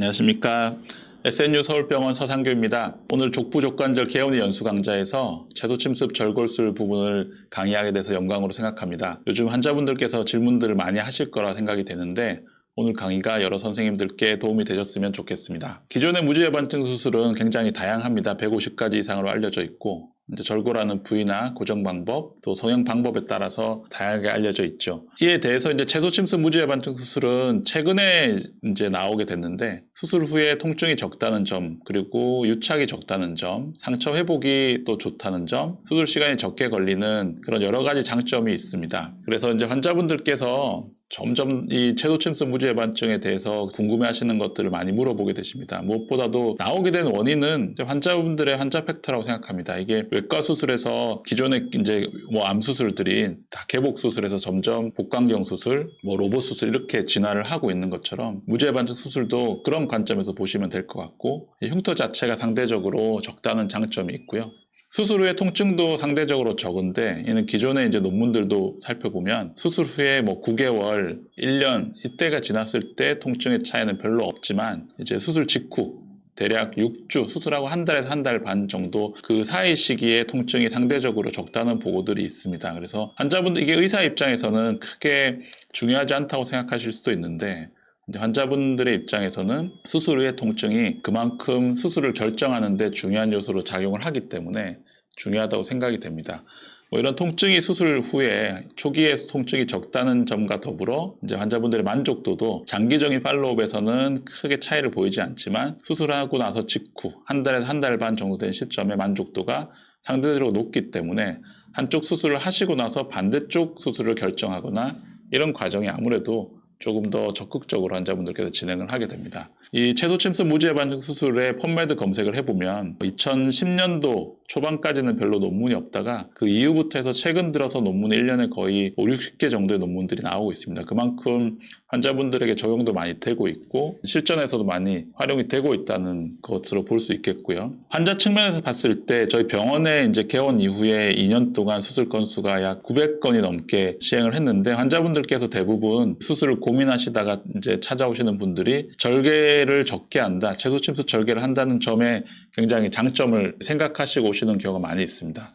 안녕하십니까. SNU 서울병원 서상규입니다. 오늘 족부족관절 개원의 연수 강좌에서 채소침습 절골술 부분을 강의하게 돼서 영광으로 생각합니다. 요즘 환자분들께서 질문들을 많이 하실 거라 생각이 되는데 오늘 강의가 여러 선생님들께 도움이 되셨으면 좋겠습니다. 기존의 무지해반증 수술은 굉장히 다양합니다. 150가지 이상으로 알려져 있고 이제 절골하는 부위나 고정 방법, 또 성형 방법에 따라서 다양하게 알려져 있죠. 이에 대해서 이제 채소침습 무지해반증 수술은 최근에 이제 나오게 됐는데 수술 후에 통증이 적다는 점, 그리고 유착이 적다는 점, 상처 회복이 또 좋다는 점, 수술 시간이 적게 걸리는 그런 여러 가지 장점이 있습니다. 그래서 이제 환자분들께서 점점 이 채소침습 무지해반증에 대해서 궁금해하시는 것들을 많이 물어보게 되십니다. 무엇보다도 나오게 된 원인은 환자분들의 환자 팩터라고 생각합니다. 이게 외과 수술에서 기존의 이제 암 수술들이 다 개복 수술에서 점점 복강경 수술, 로봇 수술 이렇게 진화를 하고 있는 것처럼 무지해반증 수술도 그런 관점에서 보시면 될 것 같고 흉터 자체가 상대적으로 적다는 장점이 있고요. 수술 후에 통증도 상대적으로 적은데 이는 기존의 이제 논문들도 살펴보면 수술 후에 9개월, 1년 이때가 지났을 때 통증의 차이는 별로 없지만 이제 수술 직후 대략 6주, 수술하고 한 달에서 한 달 반 정도 그 사이 시기에 통증이 상대적으로 적다는 보고들이 있습니다. 그래서 환자분들 이게 의사 입장에서는 크게 중요하지 않다고 생각하실 수도 있는데 환자분들의 입장에서는 수술 후의 통증이 그만큼 수술을 결정하는 데 중요한 요소로 작용을 하기 때문에 중요하다고 생각이 됩니다. 이런 통증이 수술 후에 초기에 통증이 적다는 점과 더불어 이제 환자분들의 만족도도 장기적인 팔로우업에서는 크게 차이를 보이지 않지만 수술하고 나서 직후 한 달에서 한 달 반 정도 된 시점의 만족도가 상대적으로 높기 때문에 한쪽 수술을 하시고 나서 반대쪽 수술을 결정하거나 이런 과정이 아무래도 조금 더 적극적으로 환자분들께서 진행을 하게 됩니다. 이 채소침습 무지해반증 수술의 펌메드 검색을 해보면 2010년도 초반까지는 별로 논문이 없다가 그 이후부터 해서 최근 들어서 논문이 1년에 거의 5, 60개 정도의 논문들이 나오고 있습니다. 그만큼 환자분들에게 적용도 많이 되고 있고 실전에서도 많이 활용이 되고 있다는 것으로 볼 수 있겠고요. 환자 측면에서 봤을 때 저희 병원에 이제 개원 이후에 2년 동안 수술 건수가 약 900건이 넘게 시행을 했는데 환자분들께서 대부분 수술을 고민하시다가 이제 찾아오시는 분들이 절개를 적게 한다, 채소침습 절개를 한다는 점에 굉장히 장점을 생각하시고 오시는 경우가 많이 있습니다.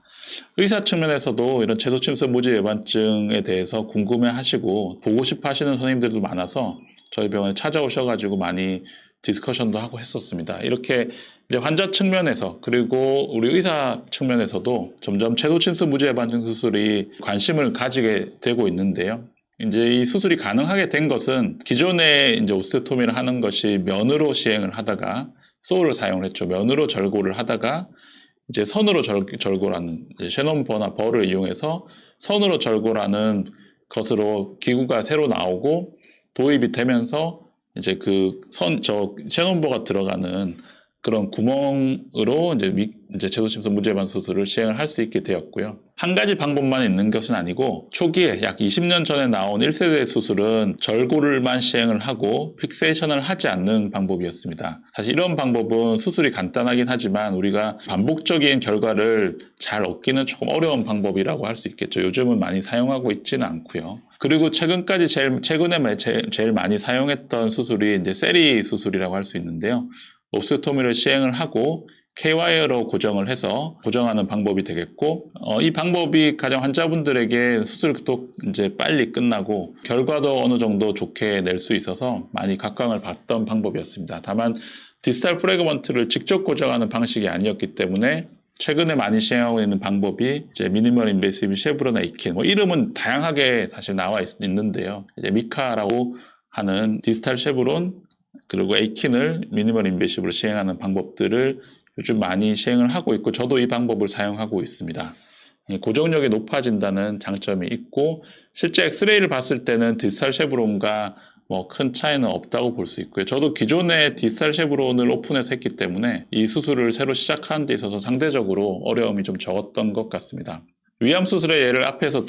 의사 측면에서도 이런 채소침습 무지해반증에 대해서 궁금해하시고 보고 싶어 하시는 선생님들도 많아서 저희 병원에 찾아오셔가지고 많이 디스커션도 하고 했었습니다. 이렇게 이제 환자 측면에서 그리고 우리 의사 측면에서도 점점 채소침습 무지해반증 수술이 관심을 가지게 되고 있는데요. 이제 이 수술이 가능하게 된 것은 기존에 이제 오스테오토미를 하는 것이 면으로 시행을 하다가 소울을 사용을 했죠. 면으로 절골을 하다가 이제 선으로 절골하는 셰논버나 벌을 이용해서 선으로 절골하는 것으로 기구가 새로 나오고 도입이 되면서 이제 그 셰논버가 들어가는 그런 구멍으로 이제 채소침습 무지해반증 수술을 시행을 할 수 있게 되었고요. 한 가지 방법만 있는 것은 아니고 초기에 약 20년 전에 나온 1세대 수술은 절골을만 시행을 하고 픽세이션을 하지 않는 방법이었습니다. 사실 이런 방법은 수술이 간단하긴 하지만 우리가 반복적인 결과를 잘 얻기는 조금 어려운 방법이라고 할 수 있겠죠. 요즘은 많이 사용하고 있지는 않고요. 그리고 최근까지 최근에 제일 많이 사용했던 수술이 이제 세리 수술이라고 할 수 있는데요. 오스테오토미를 시행을 하고 K-와이어로 고정을 해서 고정하는 방법이 되겠고 이 방법이 가장 환자분들에게 수술도 이제 빨리 끝나고 결과도 어느 정도 좋게 낼 수 있어서 많이 각광을 받던 방법이었습니다. 다만 디스탈 프래그먼트를 직접 고정하는 방식이 아니었기 때문에 최근에 많이 시행하고 있는 방법이 이제 미니멀 인베이시브 쉐브론 에이킨 이름은 다양하게 사실 나와 있는데요. 이제 미카라고 하는 디스탈 쉐브론 그리고 에이킨을 미니멀 인베이시브로 시행하는 방법들을 요즘 많이 시행을 하고 있고 저도 이 방법을 사용하고 있습니다. 고정력이 높아진다는 장점이 있고 실제 엑스레이를 봤을 때는 디스탈 쉐브론과 큰 차이는 없다고 볼 수 있고요. 저도 기존에 디스탈 쉐브론을 오픈해서 했기 때문에 이 수술을 새로 시작하는 데 있어서 상대적으로 어려움이 좀 적었던 것 같습니다. 위암 수술의 예를 앞에서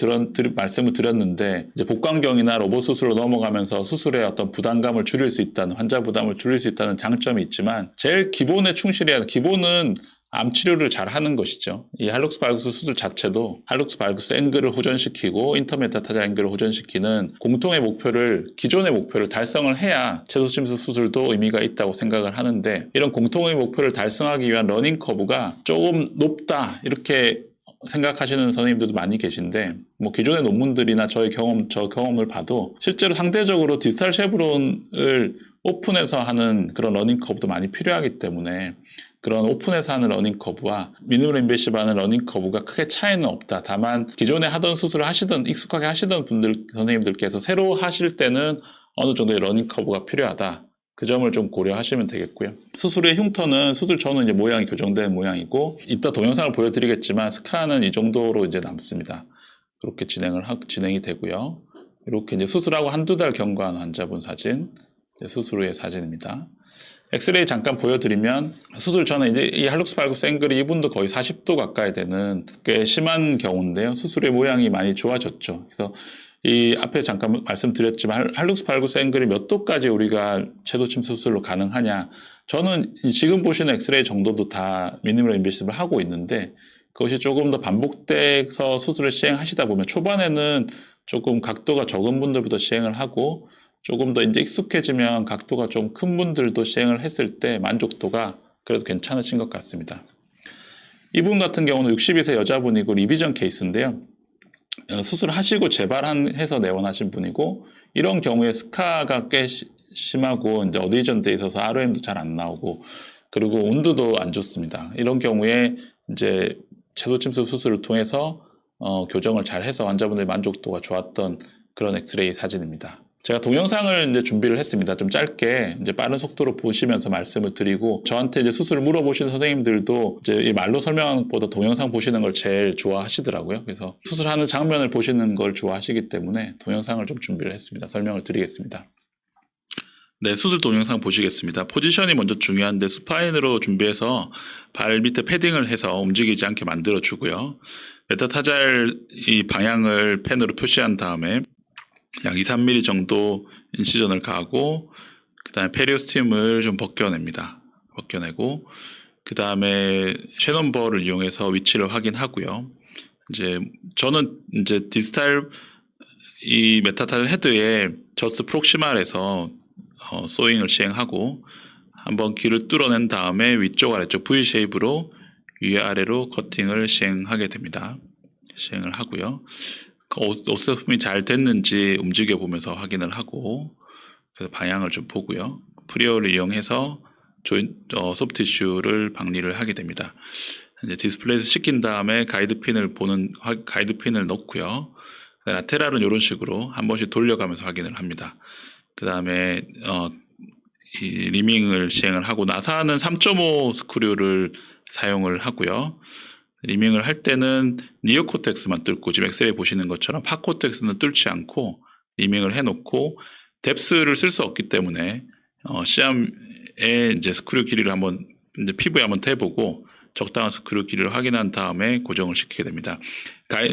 말씀을 드렸는데 이제 복강경이나 로봇 수술로 넘어가면서 수술의 어떤 부담감을 줄일 수 있다는 환자 부담을 줄일 수 있다는 장점이 있지만 제일 기본에 충실해야 하는 기본은 암 치료를 잘 하는 것이죠. 이 할룩스 발구스 수술 자체도 할룩스 발구스 앵글을 호전시키고 인터메타타잘 앵글을 호전시키는 공통의 목표를, 기존의 목표를 달성을 해야 채소침습 수술도 의미가 있다고 생각을 하는데, 이런 공통의 목표를 달성하기 위한 러닝 커브가 조금 높다 이렇게 생각하시는 선생님들도 많이 계신데, 뭐 기존의 논문들이나 저 경험을 봐도 실제로 상대적으로 디지털 쉐브론을 오픈해서 하는 그런 러닝 커브도 많이 필요하기 때문에, 그런 오픈해서 하는 러닝 커브와 미니멀 인베시브 하는 러닝 커브가 크게 차이는 없다. 다만 기존에 하던 수술을 하시던, 익숙하게 하시던 분들, 선생님들께서 새로 하실 때는 어느 정도의 러닝 커브가 필요하다. 그 점을 좀 고려하시면 되겠고요. 수술의 흉터는 수술 전후 이제 모양이 교정된 모양이고, 이따 동영상을 보여드리겠지만 스카는 이 정도로 이제 남습니다. 그렇게 진행이 되고요. 이렇게 이제 수술하고 한두 달 경과한 환자분 사진, 수술 후의 사진입니다. 엑스레이 잠깐 보여드리면, 수술 전에 이제 이 할룩스 발구스 앵글이 이분도 거의 40도 가까이 되는 꽤 심한 경우인데요. 수술의 모양이 많이 좋아졌죠. 그래서 이 앞에 잠깐 말씀드렸지만 할룩스 발구스 앵글이 몇 도까지 우리가 채도침습 수술로 가능하냐, 저는 지금 보시는 엑스레이 정도도 다 미니멀 인베시브를 하고 있는데, 그것이 조금 더 반복돼서 수술을 시행하시다 보면 초반에는 조금 각도가 적은 분들부터 시행을 하고, 조금 더 이제 익숙해지면 각도가 좀 큰 분들도 시행을 했을 때 만족도가 그래도 괜찮으신 것 같습니다. 이분 같은 경우는 62세 여자분이고 리비전 케이스인데요. 수술하시고 재발해서 내원하신 분이고, 이런 경우에 스카가 꽤 심하고 이제 어디전돼 있어서 ROM도 잘 안 나오고, 그리고 온도도 안 좋습니다. 이런 경우에 이제 채도침습 수술을 통해서 교정을 잘 해서 환자분들의 만족도가 좋았던 그런 엑스레이 사진입니다. 제가 동영상을 이제 준비를 했습니다. 좀 짧게 이제 빠른 속도로 보시면서 말씀을 드리고, 저한테 이제 수술을 물어보시는 선생님들도 이제 이 말로 설명하는 것보다 동영상 보시는 걸 제일 좋아하시더라고요. 그래서 수술하는 장면을 보시는 걸 좋아하시기 때문에 동영상을 좀 준비를 했습니다. 설명을 드리겠습니다. 네, 수술 동영상 보시겠습니다. 포지션이 먼저 중요한데 수파인으로 준비해서 발 밑에 패딩을 해서 움직이지 않게 만들어 주고요. 메타타잘 이 방향을 펜으로 표시한 다음에 약 2-3mm 정도 인시전을 가하고, 그 다음에 페리오스팀을 좀 벗겨내고, 그 다음에 쉐넌버를 이용해서 위치를 확인하고요. 이제 저는 이제 디스탈 이 메타타잘 헤드에 저스트 프록시말에서 소잉을 시행하고, 한번 길을 뚫어낸 다음에 위쪽 아래쪽 V 쉐입으로 위아래로 커팅을 시행하게 됩니다. 시행을 하고요. 옷세품이 잘 됐는지 움직여 보면서 확인을 하고, 그래서 방향을 좀 보고요. 프리어를 이용해서 소프티슈를 박리를 하게 됩니다. 이제 디스플레이에서 시킨 다음에 가이드핀을 넣고요. 라테랄은 이런 식으로 한 번씩 돌려가면서 확인을 합니다. 그 다음에 이 리밍을 시행을 하고, 나사는 3.5 스크류를 사용을 하고요. 리밍을 할 때는 니오코텍스만 뚫고, 지금 엑스레이 보시는 것처럼 파코텍스는 뚫지 않고 리밍을 해놓고, 뎁스를 쓸 수 없기 때문에 시암에 이제 스크류 길이를 한번 이제 피부에 한번 대보고 적당한 스크류 길이를 확인한 다음에 고정을 시키게 됩니다.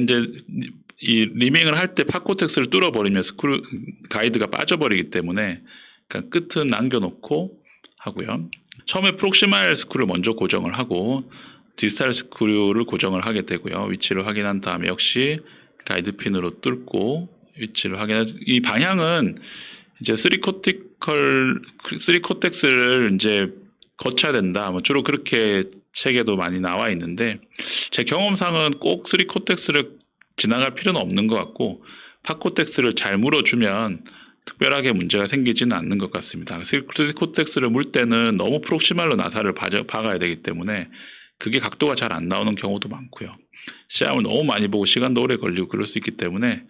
이제 이 리밍을 할 때 파코텍스를 뚫어버리면 가이드가 빠져버리기 때문에 그러니까 끝은 남겨놓고 하고요. 처음에 프록시말 스크류를 먼저 고정을 하고 디스탈 스크류를 고정을 하게 되고요. 위치를 확인한 다음에 역시 가이드핀으로 뚫고 위치를 이 방향은 이제 3코텍스를 이제 거쳐야 된다. 뭐 주로 그렇게 책에도 많이 나와 있는데, 제 경험상은 꼭 3코텍스를 지나갈 필요는 없는 것 같고, 파코텍스를 잘 물어주면 특별하게 문제가 생기지는 않는 것 같습니다. 3코텍스를 물 때는 너무 프록시말로 나사를 박아야 되기 때문에 그게 각도가 잘 안 나오는 경우도 많고요. 시험을 너무 많이 보고 시간도 오래 걸리고 그럴 수 있기 때문에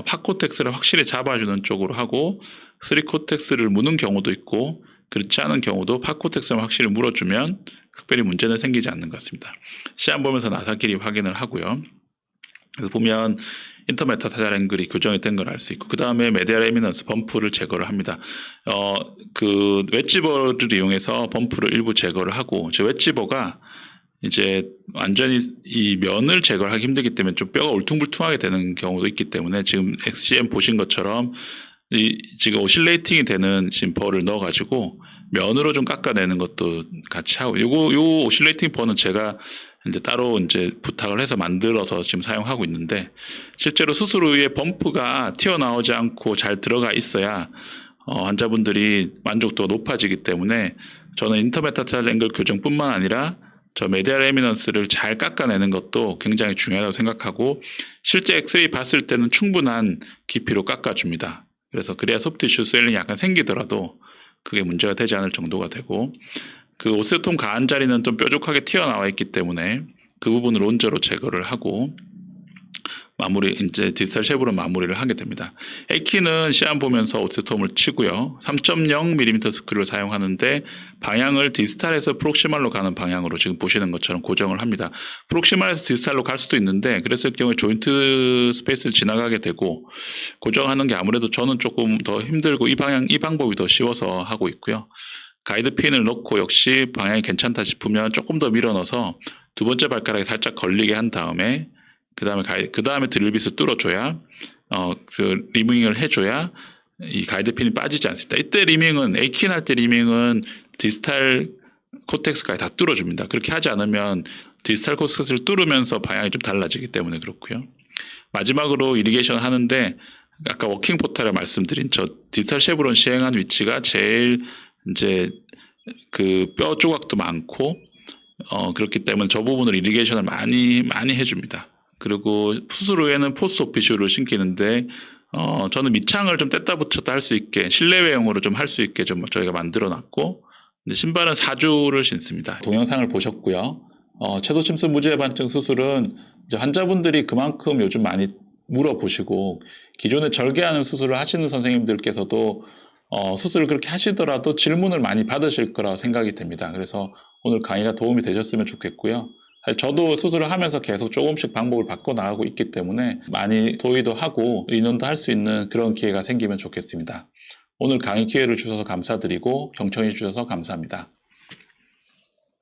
파코텍스를 확실히 잡아주는 쪽으로 하고, 3코텍스를 무는 경우도 있고 그렇지 않은 경우도 파코텍스를 확실히 물어주면 특별히 문제는 생기지 않는 것 같습니다. 시험 보면서 나사 길이 확인을 하고요. 그래서 보면 인터메타타잘 앵글이 교정이 된 걸 알 수 있고, 그 다음에 메디알 에미넌스 범프를 제거를 합니다. 그 웨지버를 이용해서 범프를 일부 제거를 하고, 저 웨지버가 이제 완전히 이 면을 제거를 하기 힘들기 때문에 좀 뼈가 울퉁불퉁하게 되는 경우도 있기 때문에, 지금 XCM 보신 것처럼 지금 오실레이팅이 되는 심퍼를 넣어가지고 면으로 좀 깎아내는 것도 같이 하고, 요 오실레이팅 버는 제가 이제 따로 이제 부탁을 해서 만들어서 지금 사용하고 있는데, 실제로 수술 후에 범프가 튀어나오지 않고 잘 들어가 있어야 환자분들이 만족도가 높아지기 때문에 저는 인터메타타르 앵글 교정뿐만 아니라 저 메디알 에미넌스를 잘 깎아내는 것도 굉장히 중요하다고 생각하고, 실제 엑스레이 봤을 때는 충분한 깊이로 깎아줍니다. 그래서 그래야 소프티슈 스웰링이 약간 생기더라도 그게 문제가 되지 않을 정도가 되고, 그 오스테오톰 가한 자리는 좀 뾰족하게 튀어나와 있기 때문에 그 부분을 론저로 제거를 하고 마무리, 이제 디지털 쉐브로 마무리를 하게 됩니다. 에키는 시안 보면서 오스테오톰을 치고요. 3.0mm 스크류를 사용하는데 방향을 디스탈에서 프록시말로 가는 방향으로 지금 보시는 것처럼 고정을 합니다. 프록시말에서 디스탈로 갈 수도 있는데 그랬을 경우에 조인트 스페이스를 지나가게 되고, 고정하는 게 아무래도 저는 조금 더 힘들고 이 방법이 더 쉬워서 하고 있고요. 가이드 핀을 넣고 역시 방향이 괜찮다 싶으면 조금 더 밀어 넣어서 두 번째 발가락에 살짝 걸리게 한 다음에 그 다음에 드릴빗을 뚫어줘야 그 리밍을 해줘야 이 가이드 핀이 빠지지 않습니다. 이때 리밍은 에이킨 할 때 리밍은 디스탈 코텍스까지 다 뚫어줍니다. 그렇게 하지 않으면 디스탈 코텍스를 뚫으면서 방향이 좀 달라지기 때문에 그렇고요. 마지막으로 이리게이션 하는데 아까 워킹 포탈에 말씀드린 저 디지털 쉐브론 시행한 위치가 제일 이제 그 뼈 조각도 많고 그렇기 때문에 저 부분을 이리게이션을 많이 해줍니다. 그리고 수술 후에는 포스트 오피슈를 신기는데 저는 밑창을 좀 뗐다 붙였다 할 수 있게 실내외용으로 좀 할 수 있게 좀 저희가 만들어 놨고, 신발은 4주를 신습니다. 동영상을 보셨고요. 채도 침습 무지해반증 수술은 이제 환자분들이 그만큼 요즘 많이 물어보시고, 기존에 절개하는 수술을 하시는 선생님들께서도 수술을 그렇게 하시더라도 질문을 많이 받으실 거라 생각이 됩니다. 그래서 오늘 강의가 도움이 되셨으면 좋겠고요. 사실 저도 수술을 하면서 계속 조금씩 방법을 바꿔 나가고 있기 때문에 많이 도의도 하고 의논도 할 수 있는 그런 기회가 생기면 좋겠습니다. 오늘 강의 기회를 주셔서 감사드리고 경청해 주셔서 감사합니다.